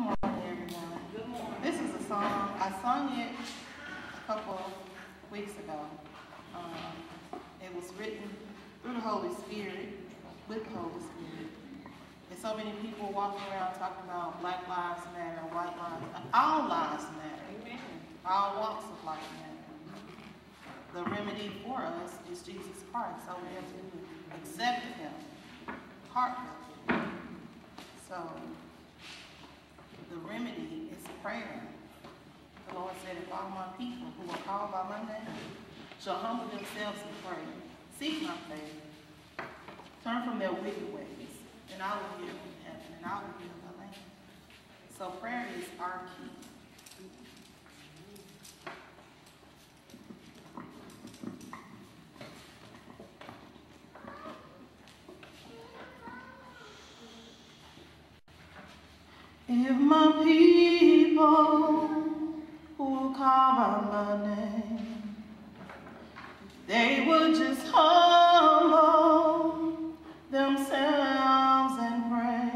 morning, everyone. Good morning. This is a song. I sung it a couple of weeks ago. It was written through the Holy Spirit, with the Holy Spirit. And so many people walking around talking about Black Lives Matter, white lives, all lives matter. Amen. All walks of life matter. The remedy for us is Jesus Christ, so we have to accept him heartfully. So the remedy is prayer. The Lord said, if all my people who are called by my name shall humble themselves and pray, seek my face, turn from their wicked ways, and I will hear from heaven, and I will heal the land. So prayer is our key. If my people who call by my name, they would just humble themselves and pray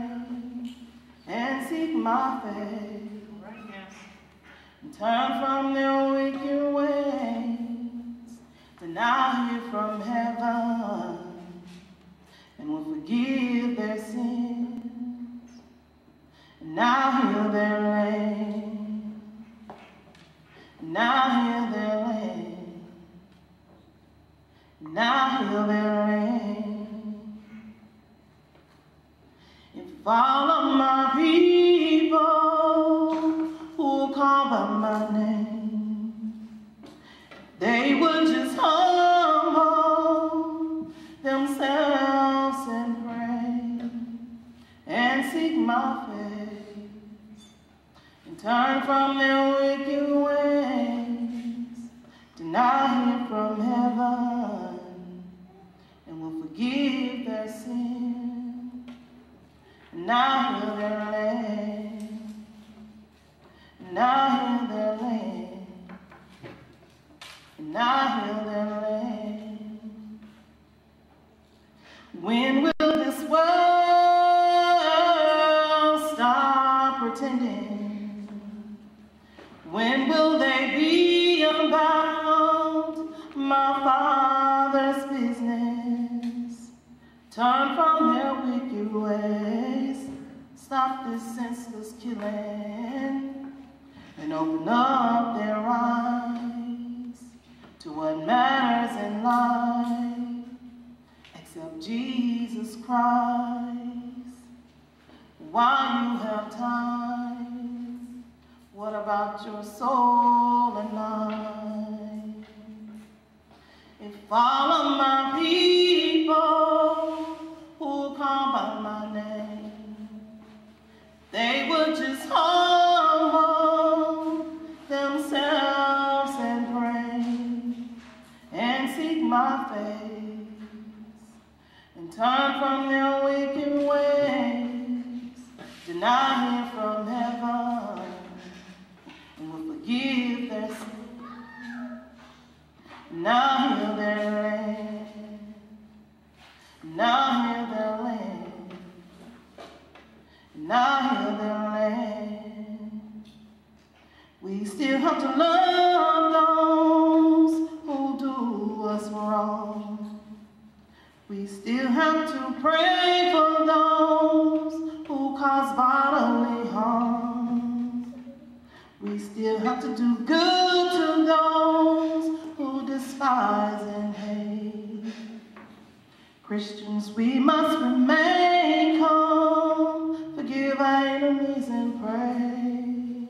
and seek my face, Right, yes. and turn from their wicked ways, then I'll hear from heaven and will forgive their sins. And I'll heal their land, and I'll heal their land, and I'll heal their land. If all of my people who call by my name, they would just humble themselves and pray and seek my face, and turn from their wicked ways, then I'll hear from heaven and will forgive their sin, and I'll heal their land, and I'll heal their land, and I'll heal their land. When will this world stop pretending? When will they be about my Father's business? Turn from their wicked ways, stop this senseless killing, and open up their eyes to what matters in life, except Jesus Christ. While you have time, what about your soul and life? If all of my people who call by my name, they would just humble themselves and pray and seek my face and turn from their wicked ways, then I hear from heaven and will forgive their sin, and I'll heal their land, and I'll heal their land, and I'll heal their land. We still have to love those who do us wrong. We still have to pray for those who cause bodily harm. We still have to do good to those who despise and hate. Christians, we must remain calm, forgive our enemies and pray.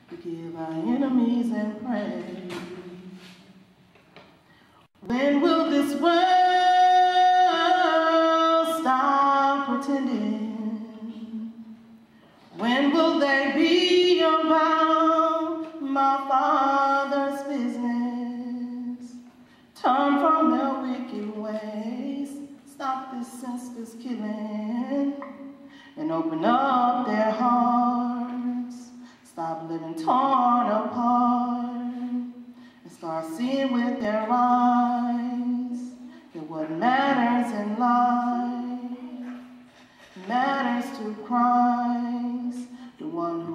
Forgive our enemies and pray. When will this world stop pretending? When will they be about my Father's business? Turn from their wicked ways, stop this senseless killing, and open up their hearts. Stop living torn apart and start seeing with their eyes that what matters in life matters to Christ, the one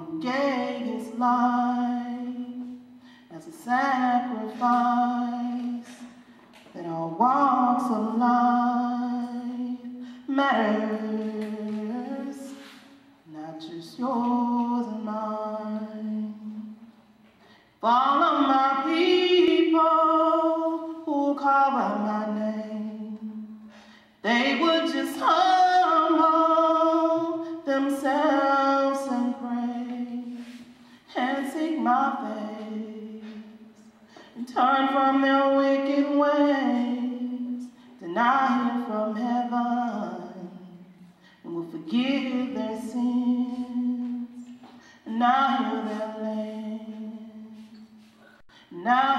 just yours and mine. Follow my people who call by my name. They would just humble themselves and pray and seek my face and turn from their wicked ways. Then I hear from heaven and will forgive their sins, and I heal their land. Now